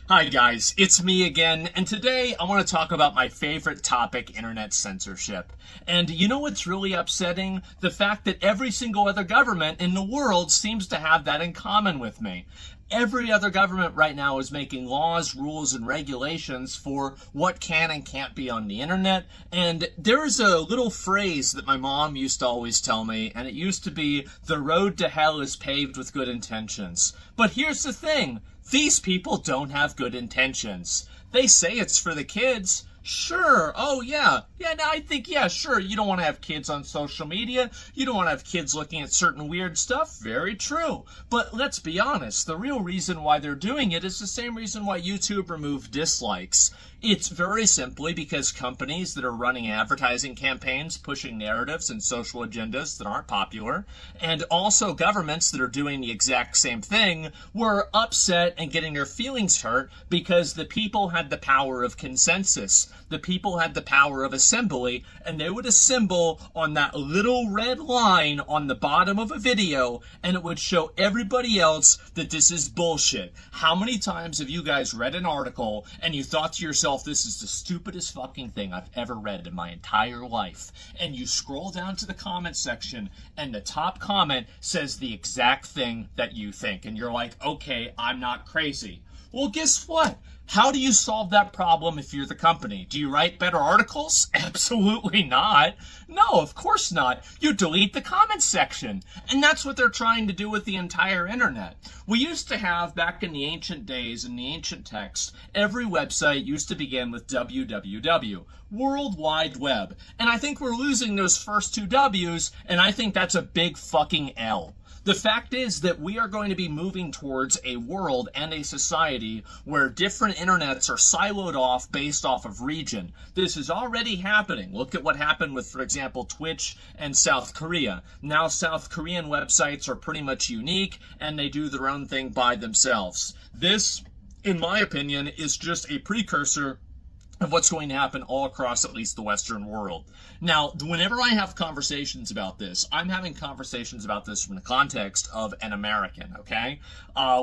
Hi guys, it's me again, and today I want to talk about my favorite topic, internet censorship. And you know what's really upsetting? The fact that every single other government in the world seems to have that in common with me. Every other government right now is making laws, rules, and regulations for what can and can't be on the internet. And there's a little phrase that my mom used to always tell me, and it used to be, "The road to hell is paved with good intentions." But here's the thing. These people don't have good intentions. They say it's for the kids. Sure. Oh, yeah. Yeah, no, I think, yeah, sure. You don't want to have kids on social media. You don't want to have kids looking at certain weird stuff. Very true. But let's be honest. The real reason why they're doing it is the same reason why YouTube removed dislikes. It's very simply because companies that are running advertising campaigns, pushing narratives and social agendas that aren't popular, and also governments that are doing the exact same thing, were upset and getting their feelings hurt because the people had the power of consensus. The people had the power of assembly, and they would assemble on that little red line on the bottom of a video, and it would show everybody else that this is bullshit. How many times have you guys read an article and you thought to yourself, this is the stupidest fucking thing I've ever read in my entire life? And you scroll down to the comment section, and the top comment says the exact thing that you think. And you're like, okay, I'm not crazy. Well, guess what? How do you solve that problem if you're the company? Do you write better articles? Absolutely not. No, of course not. You delete the comments section. And that's what they're trying to do with the entire internet. We used to have, back in the ancient days, in the ancient text, every website used to begin with www, World Wide Web. And I think we're losing those first two W's, and I think that's a big fucking L. The fact is that we are going to be moving towards a world and a society where different internets are siloed off based off of region. This is already happening. Look at what happened with, for example, Twitch and South Korea. Now South Korean websites are pretty much unique, and they do their own thing by themselves. This, in my opinion, is just a precursor of what's going to happen all across at least the Western world. Now, whenever I have conversations about this, I'm having conversations about this from the context of an American, okay?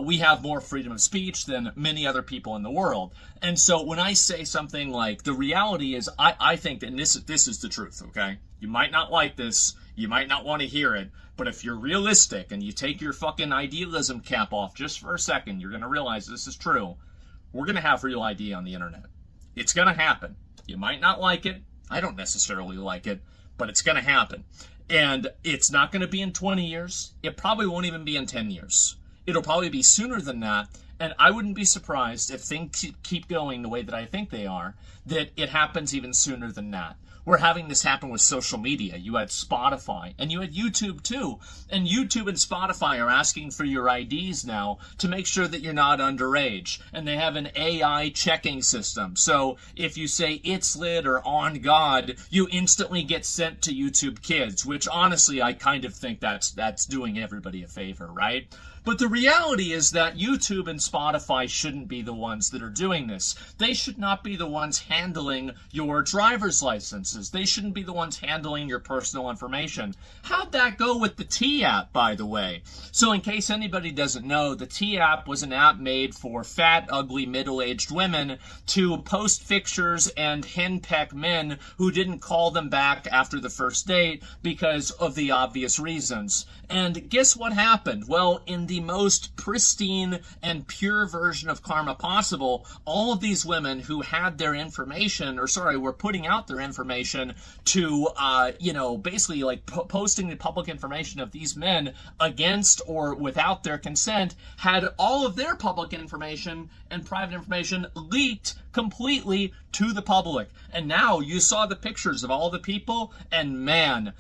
We have more freedom of speech than many other people in the world. And so when I say something like, the reality is, I think, and this is the truth, okay? You might not like this, you might not want to hear it, but if you're realistic and you take your fucking idealism cap off just for a second, you're going to realize this is true. We're going to have real ID on the internet. It's going to happen. You might not like it. I don't necessarily like it, but it's going to happen. And it's not going to be in 20 years. It probably won't even be in 10 years. It'll probably be sooner than that. And I wouldn't be surprised if things keep going the way that I think they are, that it happens even sooner than that. We're having this happen with social media. You had Spotify, and you had YouTube too. And YouTube and Spotify are asking for your IDs now to make sure that you're not underage. And they have an AI checking system. So if you say it's lit or on God, you instantly get sent to YouTube Kids, which honestly, I kind of think that's doing everybody a favor, right? But the reality is that YouTube and Spotify shouldn't be the ones that are doing this. They should not be the ones handling your driver's licenses. They shouldn't be the ones handling your personal information. How'd that go with the T app, by the way? So in case anybody doesn't know, the T app was an app made for fat, ugly, middle-aged women to post pictures and henpeck men who didn't call them back after the first date because of the obvious reasons. And guess what happened? Well, in the most pristine and pure version of karma possible, all of these women who had their information, were putting out their information to, basically like posting the public information of these men against or without their consent, had all of their public information and private information leaked completely to the public. And now you saw the pictures of all the people, and man,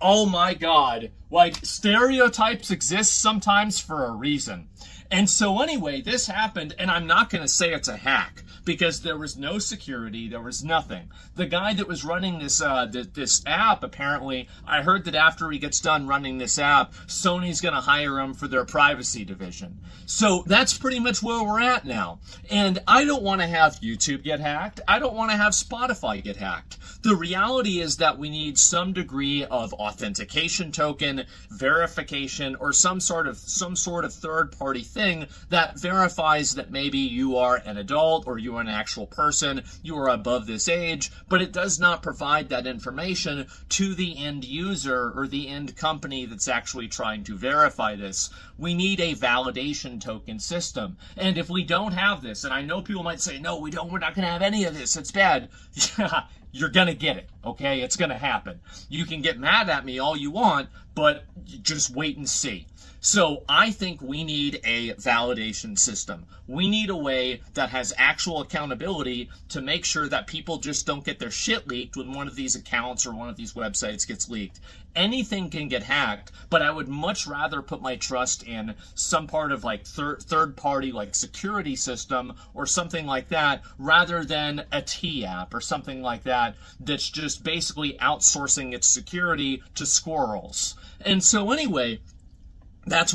oh my God, like stereotypes exist sometimes for a reason. And so anyway, this happened, and I'm not going to say it's a hack because there was no security, there was nothing. The guy that was running this this app, apparently, I heard that after he gets done running this app, Sony's going to hire him for their privacy division. So that's pretty much where we're at now. And I don't want to have YouTube get hacked. I don't want to have Spotify get hacked. The reality is that we need some degree of authentication token in verification or some sort of third-party thing that verifies that maybe you are an adult or you are an actual person, you are above this age, but it does not provide that information to the end user or the end company that's actually trying to verify this. We need a validation token system. And if we don't have this, and I know people might say, no, we're not going to have any of this, it's bad. Yeah, you're going to get it, okay? It's going to happen. You can get mad at me all you want, but just wait and see. So I think we need a validation system. We need a way that has actual accountability to make sure that people just don't get their shit leaked when one of these accounts or one of these websites gets leaked. Anything can get hacked, but I would much rather put my trust in some part of like third party like security system or something like that rather than a T app or something like that that's just basically outsourcing its security to squirrels. And so anyway, that's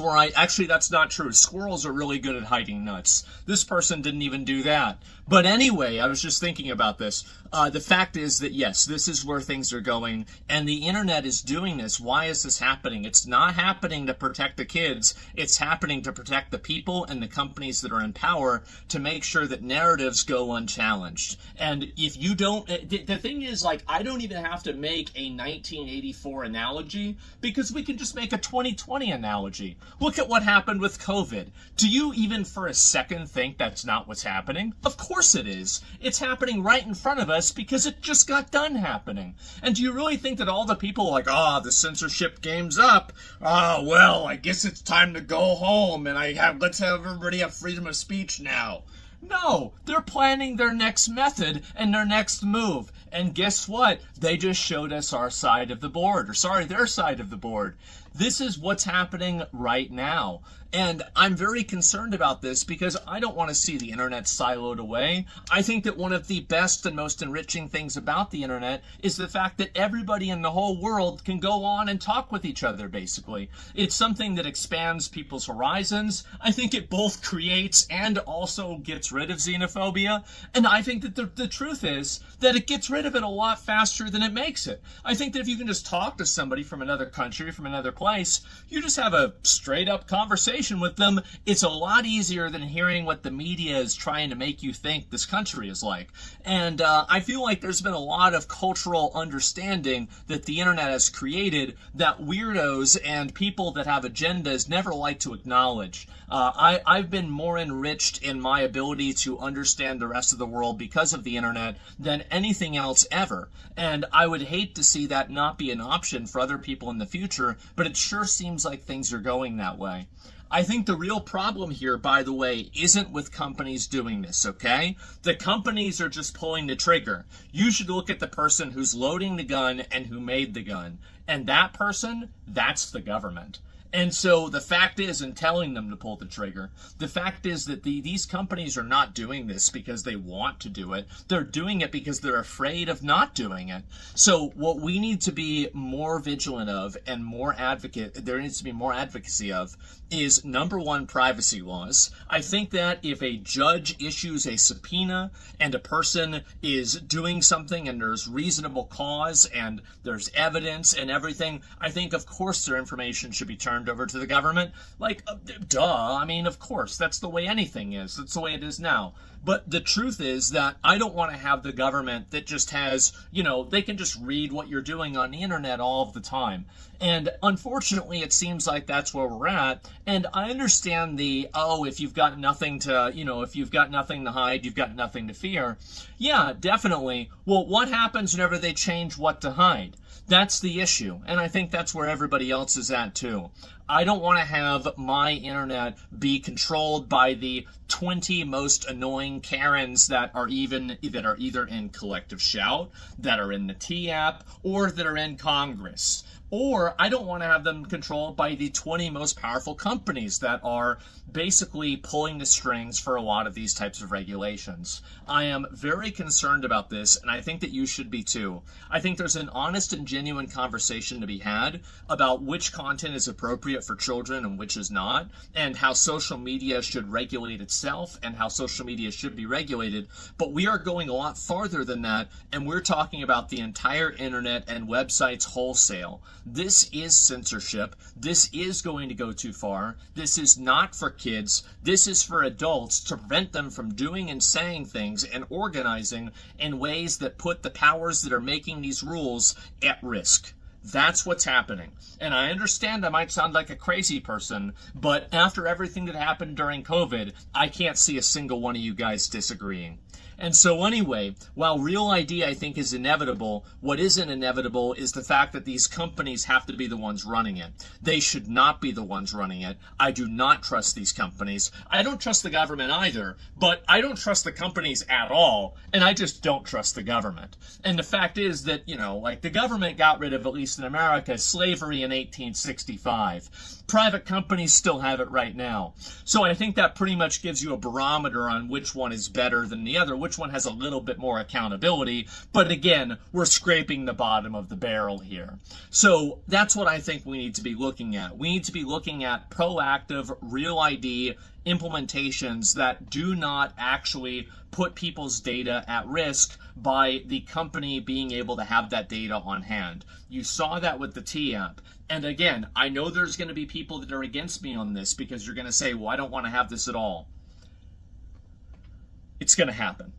not true. Squirrels are really good at hiding nuts. This person didn't even do that. But anyway, I was just thinking about this. The fact is that, yes, this is where things are going, and the internet is doing this. Why is this happening? It's not happening to protect the kids. It's happening to protect the people and the companies that are in power to make sure that narratives go unchallenged. And if you don't, the thing is, like, I don't even have to make a 1984 analogy because we can just make a 2020 analogy. Look at what happened with COVID. Do you even for a second think that's not what's happening? Of course it is. It's happening right in front of us because it just got done happening. And do you really think that all the people are like, the censorship game's up. Well, I guess it's time to go home and let's have everybody have freedom of speech now. No, they're planning their next method and their next move. And guess what? They just showed us our side of the board, their side of the board. This is what's happening right now. And I'm very concerned about this because I don't want to see the internet siloed away. I think that one of the best and most enriching things about the internet is the fact that everybody in the whole world can go on and talk with each other, basically. It's something that expands people's horizons. I think it both creates and also gets rid of xenophobia. And I think that the truth is that it gets rid of it a lot faster than it makes it. I think that if you can just talk to somebody from another country, from another place, you just have a straight up conversation with them. It's a lot easier than hearing what the media is trying to make you think this country is like. And I feel like there's been a lot of cultural understanding that the internet has created that weirdos and people that have agendas never like to acknowledge. I've been more enriched in my ability to understand the rest of the world because of the internet than anything else ever. And I would hate to see that not be an option for other people in the future, but it sure seems like things are going that way. I think the real problem here, by the way, isn't with companies doing this, okay? The companies are just pulling the trigger. You should look at the person who's loading the gun and who made the gun. And that person, that's the government. And so the fact is, in telling them to pull the trigger, the fact is that these companies are not doing this because they want to do it. They're doing it because they're afraid of not doing it. So what we need to be more vigilant of and there needs to be more advocacy of is, number one, privacy laws. I think that if a judge issues a subpoena and a person is doing something and there's reasonable cause and there's evidence and everything, I think, of course, their information should be turned over to the government. Like, duh. I mean, of course, that's the way anything is. That's the way it is now. But the truth is that I don't want to have the government that just has, they can just read what you're doing on the internet all of the time. And unfortunately, it seems like that's where we're at. And I understand if you've got nothing to, if you've got nothing to hide, you've got nothing to fear. Yeah, definitely. Well, what happens whenever they change what to hide? That's the issue. And I think that's where everybody else is at too. I don't want to have my internet be controlled by the 20 most annoying Karens that are either in Collective Shout, that are in the T app, or that are in Congress. Or I don't want to have them controlled by the 20 most powerful companies that are basically pulling the strings for a lot of these types of regulations. I am very concerned about this, and I think that you should be too. I think there's an honest and genuine conversation to be had about which content is appropriate for children and which is not, and how social media should regulate itself and how social media should be regulated. But we are going a lot farther than that, and we're talking about the entire internet and websites wholesale. This is censorship. This is going to go too far. This is not for kids. This is for adults to prevent them from doing and saying things and organizing in ways that put the powers that are making these rules at risk. That's what's happening. And I understand I might sound like a crazy person, but after everything that happened during COVID, I can't see a single one of you guys disagreeing. And so anyway, while Real ID I think is inevitable, what isn't inevitable is the fact that these companies have to be the ones running it. They should not be the ones running it. I do not trust these companies. I don't trust the government either, but I don't trust the companies at all, and I just don't trust the government. And the fact is that, like the government got rid of, at least in America, slavery in 1865. Private companies still have it right now. So I think that pretty much gives you a barometer on which one is better than the other, which one has a little bit more accountability. But again, we're scraping the bottom of the barrel here. So that's what I think we need to be looking at. We need to be looking at proactive Real ID implementations that do not actually put people's data at risk by the company being able to have that data on hand. You saw that with the T app. And again, I know there's going to be people that are against me on this because you're going to say, well, I don't want to have this at all. It's going to happen.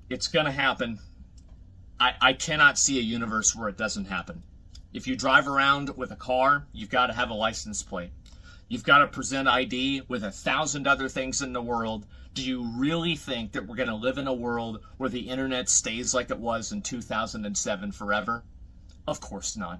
It's going to happen. I cannot see a universe where it doesn't happen. If you drive around with a car, you've got to have a license plate. You've got to present ID with 1,000 other things in the world. Do you really think that we're going to live in a world where the internet stays like it was in 2007 forever? Of course not.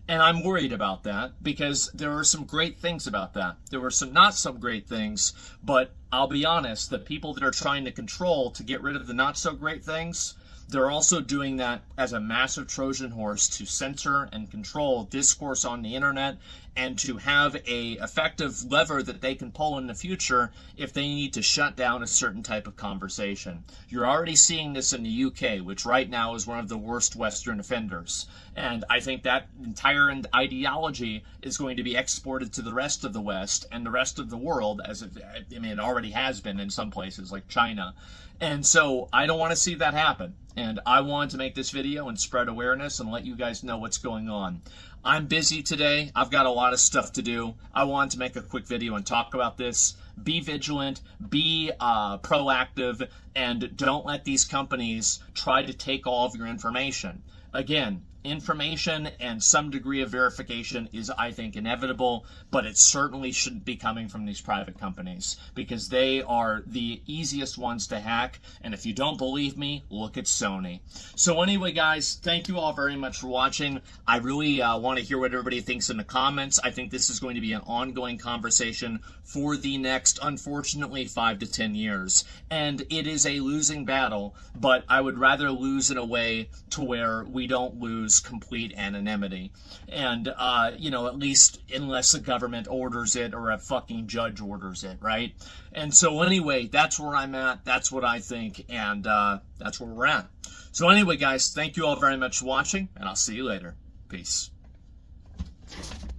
And I'm worried about that because there are some great things about that. There were some not so great things, but I'll be honest, the people that are trying to control to get rid of the not so great things, they're also doing that as a massive Trojan horse to censor and control discourse on the internet and to have a effective lever that they can pull in the future if they need to shut down a certain type of conversation. You're already seeing this in the UK, which right now is one of the worst Western offenders. And I think that entire ideology is going to be exported to the rest of the West and the rest of the world, as it already has been in some places like China. And so I don't want to see that happen. And I wanted to make this video and spread awareness and let you guys know what's going on. I'm busy today. I've got a lot of stuff to do. I wanted to make a quick video and talk about this. Be vigilant, be proactive, and don't let these companies try to take all of your information. Again, information and some degree of verification is, I think, inevitable, but it certainly shouldn't be coming from these private companies because they are the easiest ones to hack. And if you don't believe me, look at Sony. So anyway, guys, thank you all very much for watching. I really want to hear what everybody thinks in the comments. I think this is going to be an ongoing conversation for the next, unfortunately, 5 to 10 years. And it is a losing battle, but I would rather lose in a way to where we don't lose complete anonymity. And, at least unless the government orders it or a fucking judge orders it, right? And so anyway, that's where I'm at. That's what I think. And that's where we're at. So anyway, guys, thank you all very much for watching, and I'll see you later. Peace.